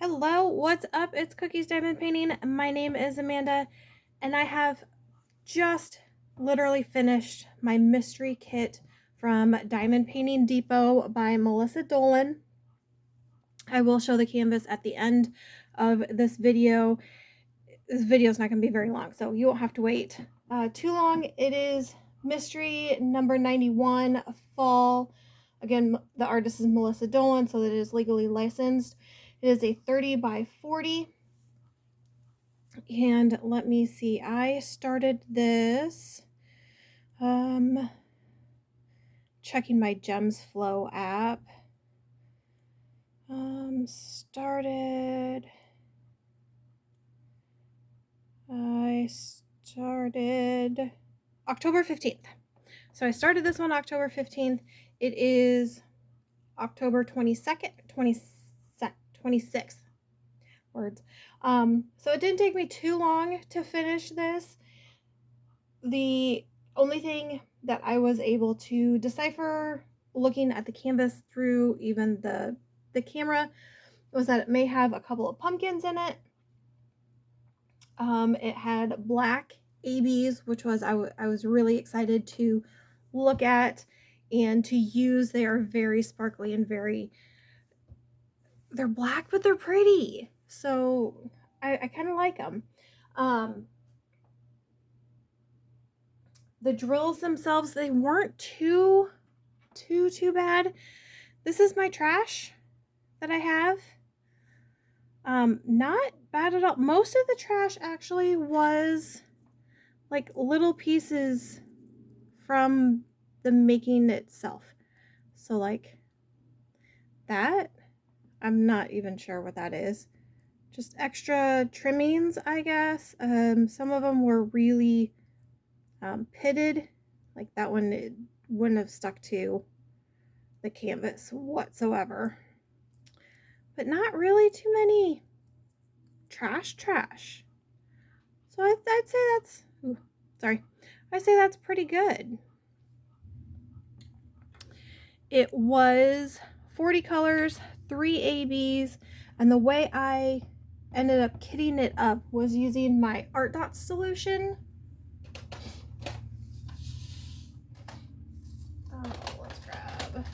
Hello, what's up? It's Cookies Diamond Painting. My name is Amanda, and I have just literally finished my mystery kit from Diamond Painting Depot by Melissa Dolan. I will show the canvas at the end of this video. This video is not going to be very long, so you won't have to wait too long. It is mystery number 91, fall. Again, the artist is Melissa Dolan, so that it is legally licensed. It is a 30 by 40. And let me see, I started this checking my Gems Flow app. I started October 15th. So I started this one October 15th. It is October 22nd, 26th. Words. So it didn't take me too long to finish this. The only thing that I was able to decipher looking at the canvas through even the camera was that it may have a couple of pumpkins in it. It had black ABs, which was I was really excited to look at and to use. They are very sparkly and they're black, but they're pretty. So I kind of like them. The drills themselves, they weren't too bad. This is my trash that I have. Not bad at all. Most of the trash actually was like little pieces from the making itself. So like that, I'm not even sure what that is. Just extra trimmings, I guess. Some of them were really pitted. Like that one, it wouldn't have stuck to the canvas whatsoever. But not really too many trash. So I'd say that's, I'd say that's pretty good. It was 40 colors, 3 ABs, and the way I ended up kitting it up was using my Art Dot solution. Let's grab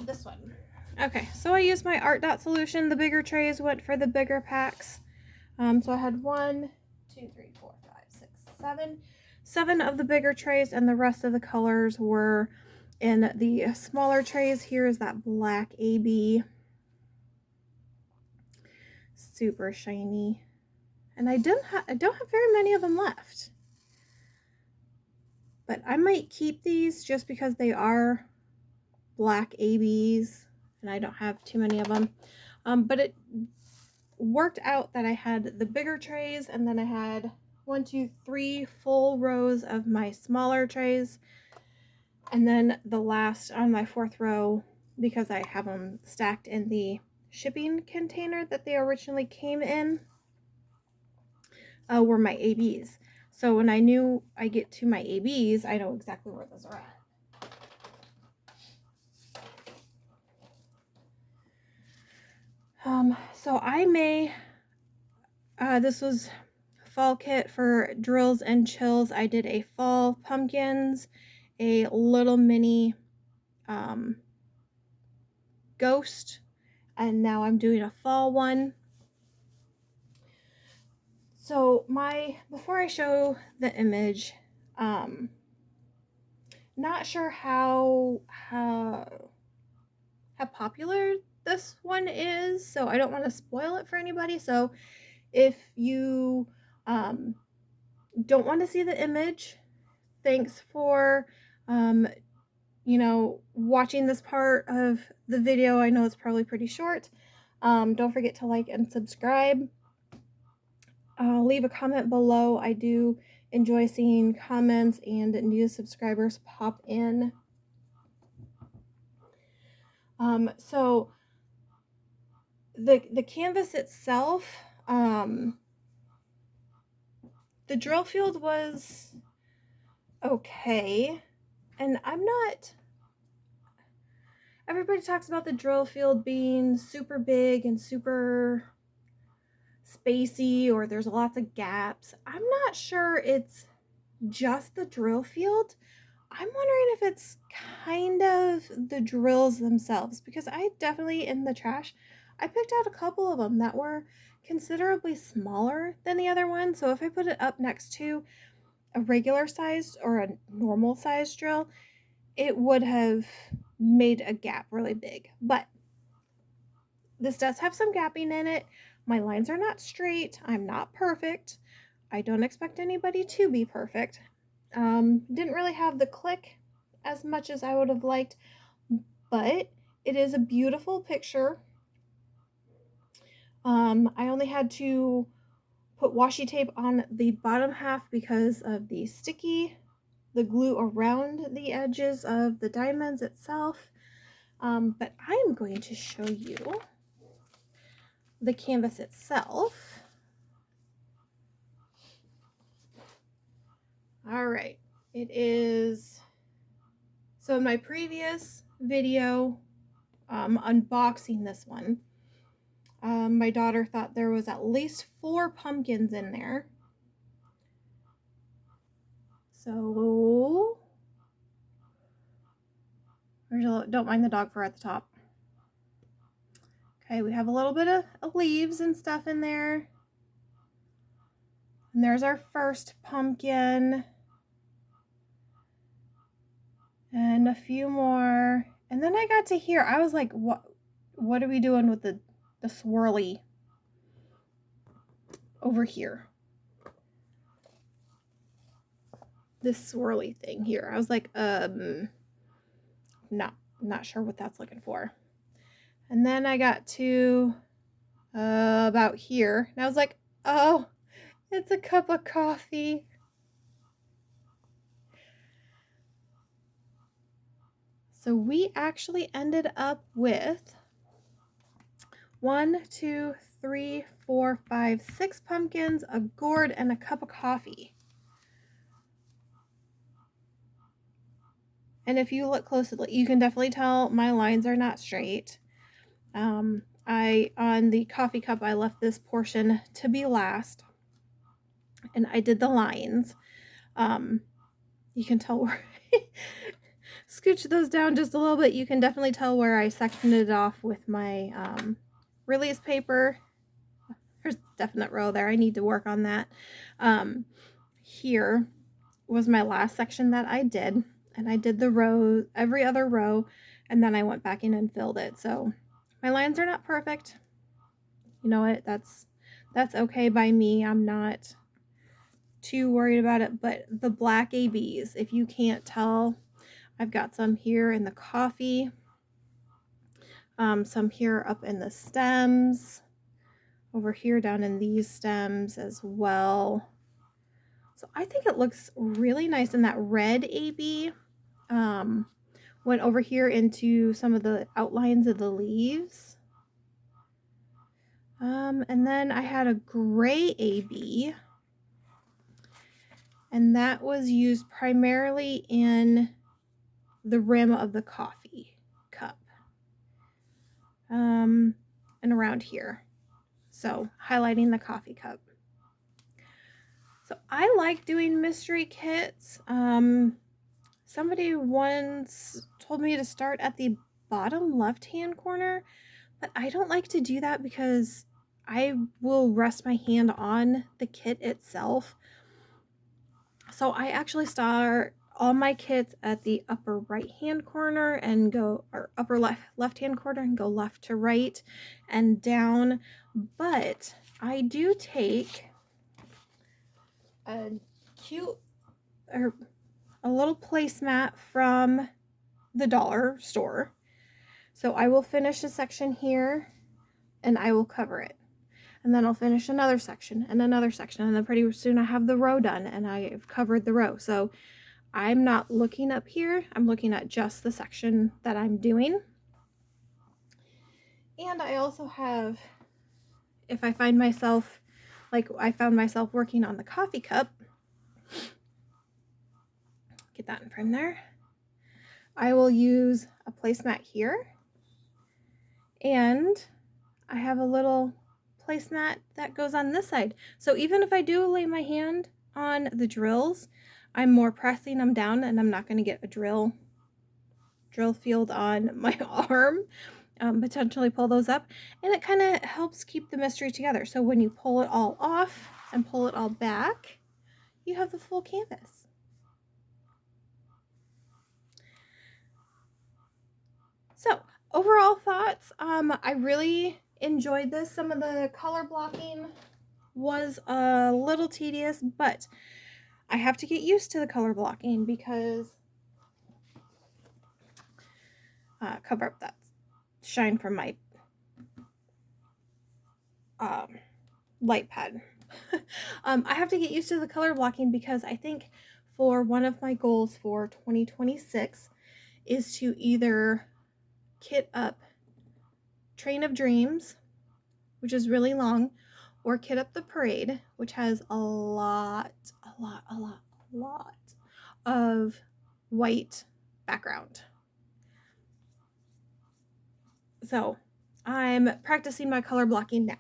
this one. Okay, so I used my Art Dot solution. The bigger trays went for the bigger packs. So I had 1, 2, 3, 4, 5, 6, 7 of the bigger trays, and the rest of the colors were in the smaller trays. Here is that black AB. Super shiny. And I don't have very many of them left. But I might keep these just because they are black ABs and I don't have too many of them. But it worked out that I had the bigger trays, and then I had 1, 2, 3 full rows of my smaller trays, and then the last on my 4th row, because I have them stacked in the shipping container that they originally came in, were my ABs. So when I knew I get to my ABs, I know exactly where those are at. So I may, this was fall kit for drills and chills. I did a fall pumpkins, a little mini ghost, and now I'm doing a fall one. So before I show the image, not sure how popular this one is, so I don't want to spoil it for anybody. So if you don't want to see the image, thanks for watching this part of the video. I know it's probably pretty short. Don't forget to like and subscribe. Leave a comment below. I do enjoy seeing comments and new subscribers pop in. So the canvas itself, the drill field was okay, and everybody talks about the drill field being super big and super spacey, or there's lots of gaps. I'm not sure it's just the drill field. I'm wondering if it's kind of the drills themselves, because I definitely, in the trash, I picked out a couple of them that were considerably smaller than the other one. So if I put it up next to a regular sized or a normal sized drill, it would have made a gap really big. But this does have some gapping in it. My lines are not straight. I'm not perfect. I don't expect anybody to be perfect. Didn't really have the click as much as I would have liked, but it is a beautiful picture. I only had to put washi tape on the bottom half because of the glue around the edges of the diamonds itself. But I am going to show you the canvas itself. All right, it is, so in my previous video unboxing this one, my daughter thought there was at least 4 pumpkins in there. So, don't mind the dog fur at the top. Okay, we have a little bit of leaves and stuff in there. And there's our first pumpkin. And a few more. And then I got to here, I was like, what are we doing with the swirly over here? This swirly thing here. I was like, no, not sure what that's looking for. And then I got to about here, and I was like, oh, it's a cup of coffee. So we actually ended up with 1, 2, 3, 4, 5, 6 pumpkins, a gourd, and a cup of coffee. And if you look closely, you can definitely tell my lines are not straight. On the coffee cup, I left this portion to be last, and I did the lines. You can tell where scooch those down just a little bit. You can definitely tell where I sectioned it off with my release paper. There's a definite row there. I need to work on that. Here was my last section that I did, and I did the row, every other row, and then I went back in and filled it. So my lines are not perfect. You know what? That's okay by me. I'm not too worried about it. But the black ABs, if you can't tell, I've got some here in the coffee, some here up in the stems, over here down in these stems as well. So I think it looks really nice. And that red AB went over here into some of the outlines of the leaves. And then I had a gray AB, and that was used primarily in the rim of the coffee cup, and around here. So highlighting the coffee cup. So I like doing mystery kits. Somebody once told me to start at the bottom left-hand corner, but I don't like to do that because I will rest my hand on the kit itself. So I actually start all my kits at the upper right-hand corner and go, or upper left-hand corner and go left to right and down. But I do take a cute, or a little placemat from the dollar store. So I will finish a section here and I will cover it. And then I'll finish another section and another section. And then pretty soon I have the row done and I've covered the row. So I'm not looking up here. I'm looking at just the section that I'm doing. And I also have, if I find myself, like I found myself working on the coffee cup, get that in frame there, I will use a placemat here And I have a little placemat that goes on this side. So even if I do lay my hand on the drills, I'm more pressing them down and I'm not going to get a drill field on my arm. Potentially pull those up, and it kind of helps keep the mystery together. So when you pull it all off and pull it all back, you have the full canvas. So overall thoughts, I really enjoyed this. Some of the color blocking was a little tedious, but I have to get used to the color blocking because cover up that shine from my light pad. I have to get used to the color blocking because I think for one of my goals for 2026 is to either kit up Train of Dreams, which is really long, or kit up the Parade, which has a lot of white background. So I'm practicing my color blocking now.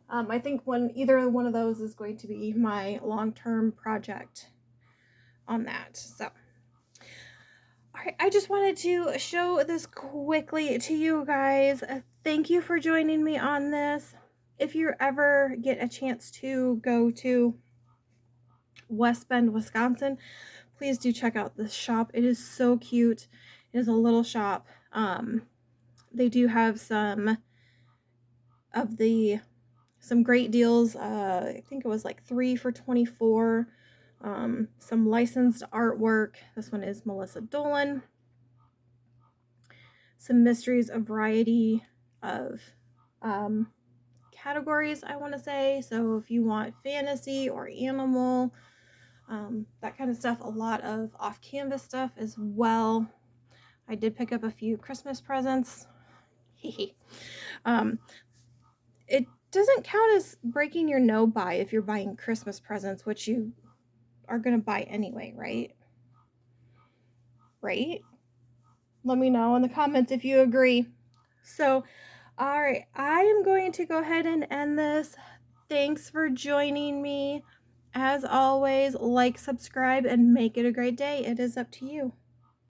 I think either one of those is going to be my long-term project on that. So, all right, I just wanted to show this quickly to you guys. Thank you for joining me on this. If you ever get a chance to go to West Bend, Wisconsin, please do check out this shop. It is so cute. It is a little shop. They do have some great deals. I think it was like 3 for $24. Some licensed artwork. This one is Melissa Dolan. Some mysteries, a variety of categories, I want to say. So if you want fantasy or animal, that kind of stuff, a lot of off-canvas stuff as well. I did pick up a few Christmas presents. It doesn't count as breaking your no buy if you're buying Christmas presents, which you are going to buy anyway, right? Right? Let me know in the comments if you agree. So, all right, I am going to go ahead and end this. Thanks for joining me. As always, like, subscribe, and make it a great day. It is up to you.